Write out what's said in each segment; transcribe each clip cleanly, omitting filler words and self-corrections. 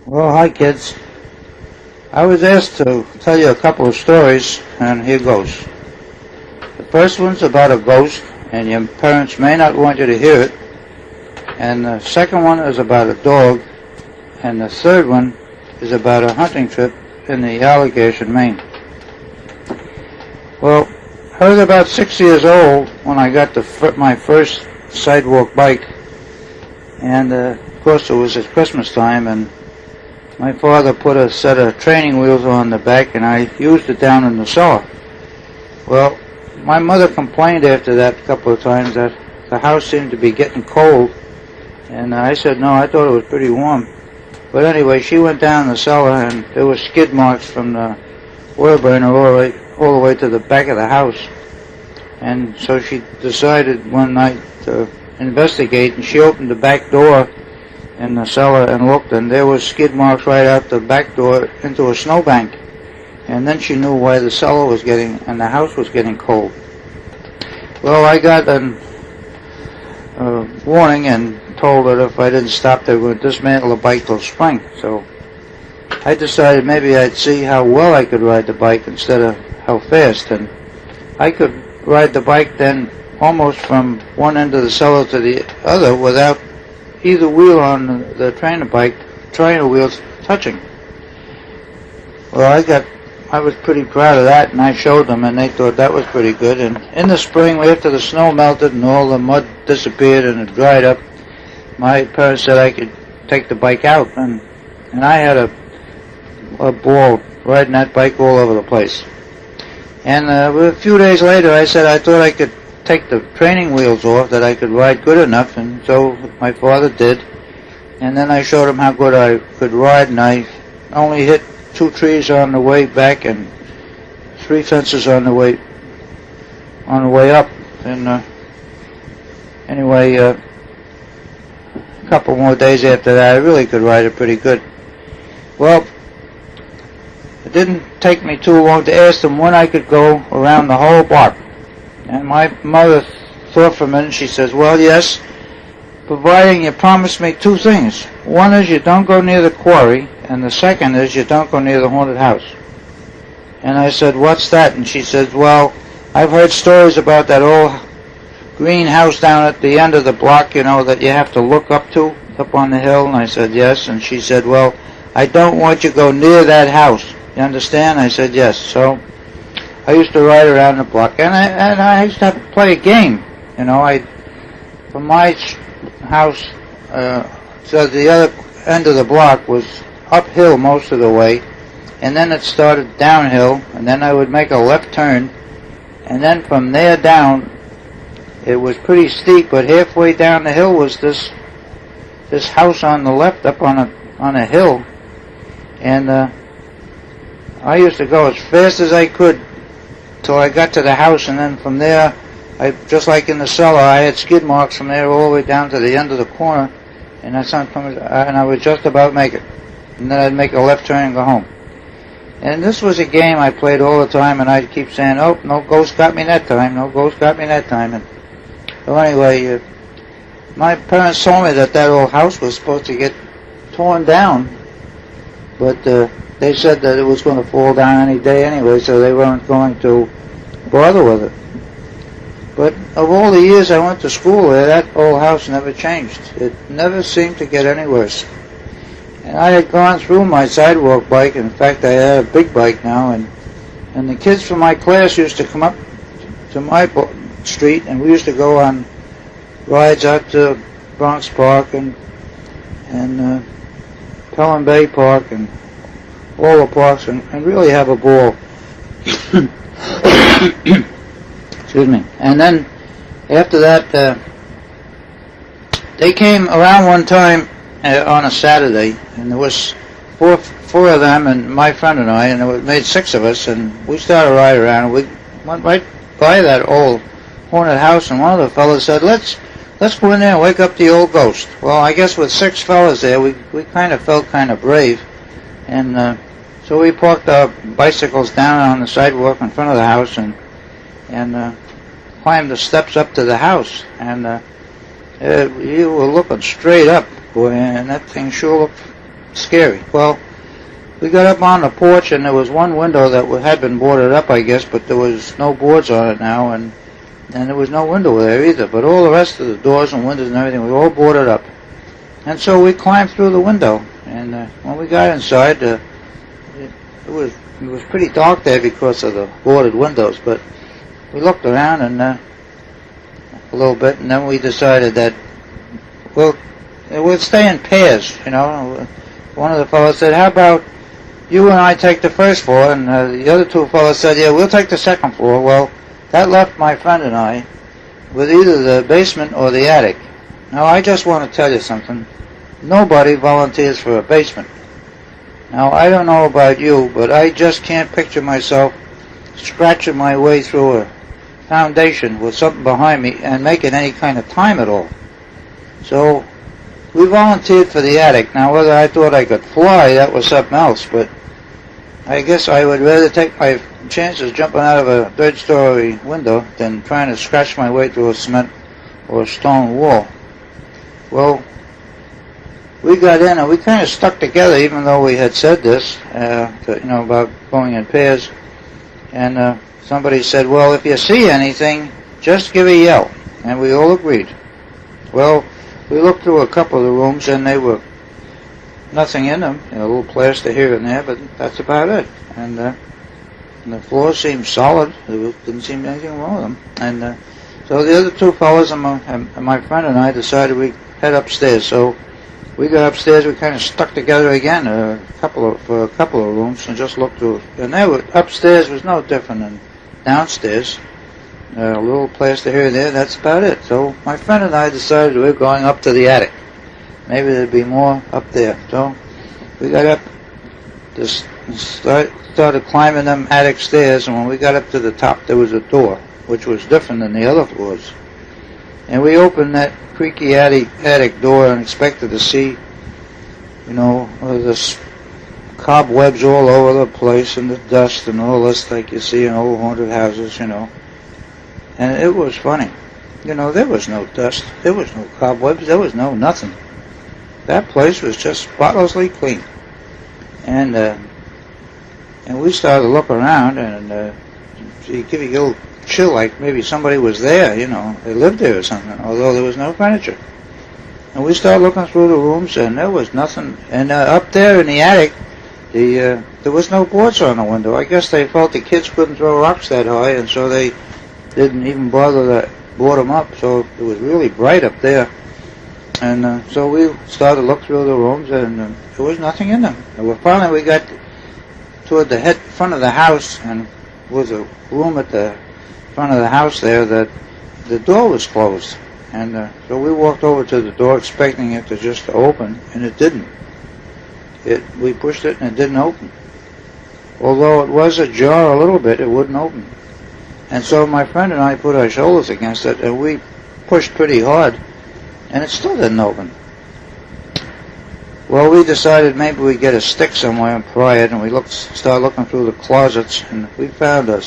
Well, hi kids. I was asked to tell you a couple of stories, and here goes. The first one's about a ghost, and your parents may not want you to hear it. And the second one is about a dog, and the third one is about a hunting trip in the allegation, Maine. Well, I was about 6 years old when I got my first sidewalk bike, and of course it was at Christmas time, and my father put a set of training wheels on the back, and I used it down in the cellar. Well, my mother complained after that a couple of times that the house seemed to be getting cold, and I said no, I thought it was pretty warm. But anyway, she went down in the cellar, and there were skid marks from the oil burner all the way to the back of the house. And so she decided one night to investigate, and she opened the back door in the cellar and looked, and there was skid marks right out the back door into a snowbank. And then she knew why the cellar was getting, and the house was getting cold. Well, I got a warning and told that if I didn't stop, they would dismantle the bike till spring. So I decided maybe I'd see how well I could ride the bike instead of how fast. And I could ride the bike then almost from one end of the cellar to the other without either wheel on the trainer wheels touching. Well, I was pretty proud of that, and I showed them, and they thought that was pretty good. And in the spring, after the snow melted and all the mud disappeared and it dried up, my parents said I could take the bike out, and I had a ball riding that bike all over the place. And a few days later, I said I thought I could take the training wheels off, that I could ride good enough, and so my father did. And then I showed him how good I could ride, and I only hit 2 trees on the way back and 3 fences on the way up. And anyway, a couple more days after that, I really could ride it pretty good. Well, it didn't take me too long to ask them when I could go around the whole block. And my mother thought for a minute, and she says, well, yes, providing you promise me 2 things. One is you don't go near the quarry, and the second is you don't go near the haunted house. And I said, what's that? And she said, well, I've heard stories about that old green house down at the end of the block, you know, that you have to look up on the hill. And I said, yes. And she said, well, I don't want you to go near that house. You understand? I said, yes. So I used to ride around the block, and I used to have to play a game. You know, from my house to the other end of the block was uphill most of the way, and then it started downhill, and then I would make a left turn, and then from there down, it was pretty steep, but halfway down the hill was this house on the left up on a hill, and I used to go as fast as I could till I got to the house, and then from there, just like in the cellar, I had skid marks from there all the way down to the end of the corner, and I would just about make it. And then I'd make a left turn and go home. And this was a game I played all the time, and I'd keep saying, oh, no ghost got me that time, no ghost got me that time. And so anyway, my parents told me that old house was supposed to get torn down, but they said that it was going to fall down any day anyway, so they weren't going to bother with it. But of all the years I went to school there, that old house never changed. It never seemed to get any worse. And I had gone through my sidewalk bike. In fact, I had a big bike now, and the kids from my class used to come up to my street, and we used to go on rides out to Bronx Park and Pelham Bay Park and all the parks, and really have a ball. Excuse me. And then after that, they came around one time on a Saturday, and there was four of them and my friend and I, and it made 6 of us, and we started riding around, and we went right by that old haunted house, and one of the fellas said, let's go in there and wake up the old ghost. Well, I guess with 6 fellas there, we kind of felt kind of brave, and so we parked our bicycles down on the sidewalk in front of the house, and climbed the steps up to the house, and you were looking straight up, boy, and that thing sure looked scary. Well, we got up on the porch, and there was one window that had been boarded up, I guess, but there was no boards on it now, and there was no window there either. But all the rest of the doors and windows and everything was all boarded up. And so we climbed through the window, and when we got inside, it was pretty dark there because of the boarded windows. But we looked around and a little bit, and then we decided that we'll stay in pairs. You know, one of the fellows said, "How about you and I take the first floor?" And the other two fellows said, "Yeah, we'll take the second floor." Well, that left my friend and I with either the basement or the attic. Now, I just want to tell you something. Nobody volunteers for a basement. Now, I don't know about you, but I just can't picture myself scratching my way through a foundation with something behind me and making any kind of time at all. So, we volunteered for the attic. Now, whether I thought I could fly, that was something else, but I guess I would rather take my chances jumping out of a third-story window than trying to scratch my way through a cement or a stone wall. Well, we got in and we kind of stuck together, even though we had said this, about going in pairs. And somebody said, "Well, if you see anything, just give a yell." And we all agreed. Well, we looked through a couple of the rooms, and they were nothing in them. A little plaster here and there, but that's about it. And the floor seemed solid. There didn't seem anything wrong with them. And so the other two fellows and my friend and I decided we'd head upstairs. So we got upstairs. We kind of stuck together again for a couple of rooms and just looked through. And upstairs was no different than downstairs. A little plaster here and there. That's about it. So my friend and I decided we were going up to the attic. Maybe there'd be more up there. So we got up, started climbing them attic stairs, and when we got up to the top, there was a door, which was different than the other floors. And we opened that creaky attic door and expected to see, the cobwebs all over the place and the dust and all this like you see in old haunted houses, And it was funny. There was no dust. There was no cobwebs. There was no nothing. That place was just spotlessly clean. And we started to look around, and you give you a little chill, like maybe somebody was there, they lived there or something, although there was no furniture. And we started looking through the rooms, and there was nothing. And up there in the attic, there was no boards on the window. I guess they felt the kids couldn't throw rocks that high, and so they didn't even bother to board them up. So it was really bright up there. And so we started to look through the rooms, and there was nothing in them. And finally we got toward the front of the house, and there was a room at the front of the house there that the door was closed. And so we walked over to the door expecting it to just open, and it didn't. We pushed it, and it didn't open. Although it was ajar a little bit, it wouldn't open. And so my friend and I put our shoulders against it, and we pushed pretty hard, and it still didn't open. Well, we decided maybe we'd get a stick somewhere and pry it, and we started looking through the closets, and we found a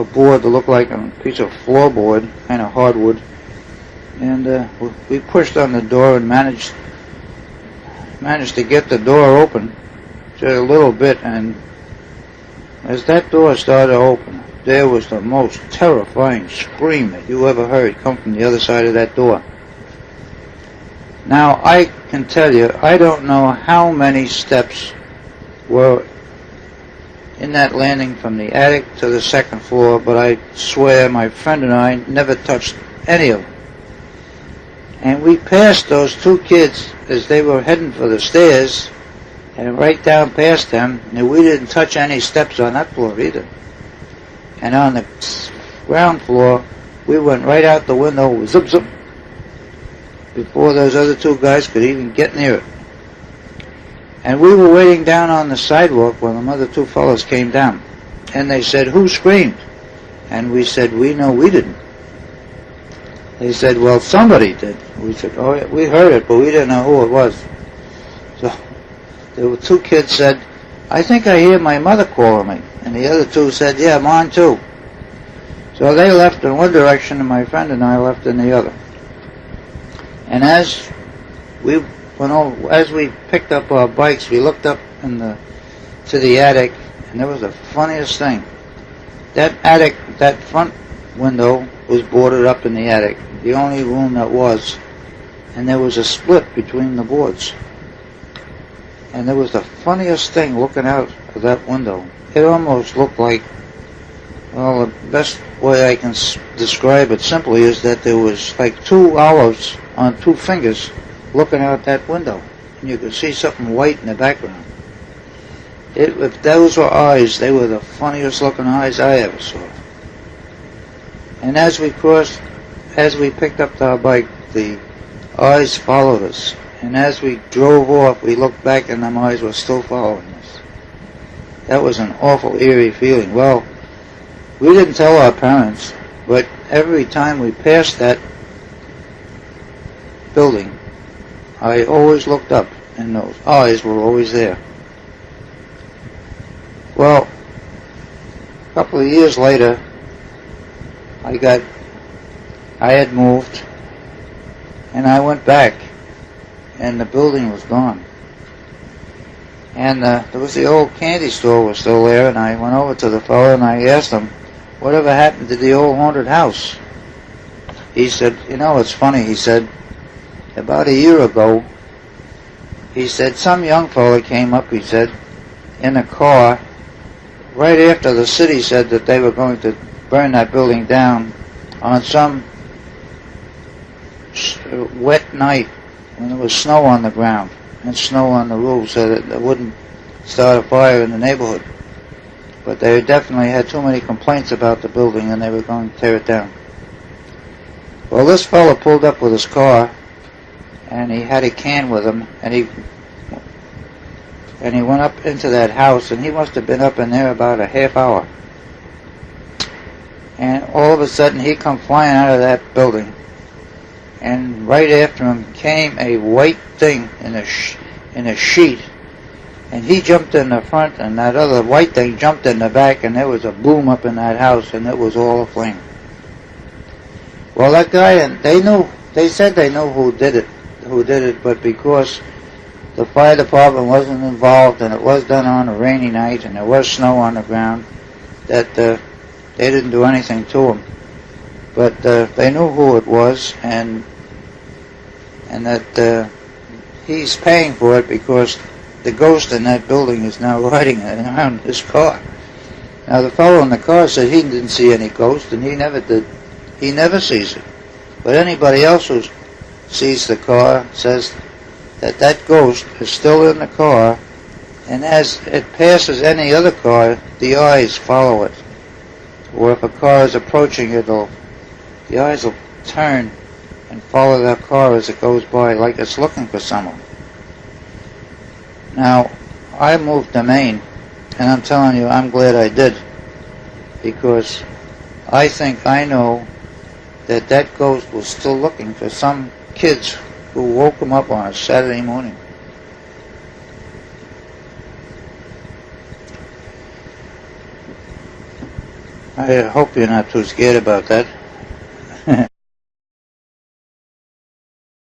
board that looked like a piece of floorboard, kind of hardwood. And we pushed on the door and managed to get the door open just a little bit. And as that door started to open, there was the most terrifying scream that you ever heard come from the other side of that door. Now, I can tell you, I don't know how many steps were in that landing from the attic to the second floor, but I swear my friend and I never touched any of them. And we passed those two kids as they were heading for the stairs, and right down past them, and we didn't touch any steps on that floor either. And on the ground floor, we went right out the window, zip, zip, before those other two guys could even get near it. And we were waiting down on the sidewalk when the other two fellows came down. And they said, "Who screamed?" And we said, "We know we didn't." They said, "Well, somebody did." We said, "Oh, yeah, we heard it, but we didn't know who it was." So there were two kids said, "I think I hear my mother calling me." And the other two said, "Yeah, mine too." So they left in one direction, and my friend and I left in the other. And as we as we picked up our bikes, we looked up to the attic, and there was the funniest thing. That front window was boarded up in the attic, the only room that was, and there was a split between the boards. And there was the funniest thing looking out of that window. It almost looked like, well, the best way I can describe it simply is that there was like two olives on two fingers looking out that window, and you could see something white in the background. If those were eyes, they were the funniest looking eyes I ever saw. And as we picked up our bike, the eyes followed us. And as we drove off, we looked back and them eyes were still following us. That was an awful eerie feeling. Well, we didn't tell our parents, but every time we passed that building, I always looked up and those eyes were always there. Well, a couple of years later, I had moved, and I went back, and the building was gone. And there was the old candy store was still there, and I went over to the fellow and I asked him, whatever happened to the old haunted house? He said, it's funny, he said, about a year ago, he said, some young fellow came up, he said, in a car, right after the city said that they were going to burn that building down on some wet night when there was snow on the ground and snow on the roof so that it wouldn't start a fire in the neighborhood. But they definitely had too many complaints about the building and they were going to tear it down. Well, this fellow pulled up with his car and he had a can with him and he went up into that house, and he must have been up in there about a half hour. And all of a sudden, he come flying out of that building, and right after him came a white thing in a sheet, and he jumped in the front, and that other white thing jumped in the back, and there was a boom up in that house, and it was all aflame. Well, that guy, and they said they knew who did it, but because the fire department wasn't involved, and it was done on a rainy night, and there was snow on the ground, that they didn't do anything to him. But they knew who it was, and that he's paying for it because the ghost in that building is now riding around his car. Now, the fellow in the car said he didn't see any ghost, and he never did. He never sees it. But anybody else who sees the car says that ghost is still in the car, and as it passes any other car, the eyes follow it. Or if a car is approaching it, the eyes will turn and follow that car as it goes by, like it's looking for someone. Now, I moved to Maine, and I'm telling you, I'm glad I did, because I think I know that ghost was still looking for some kids who woke him up on a Saturday morning. I hope you're not too scared about that.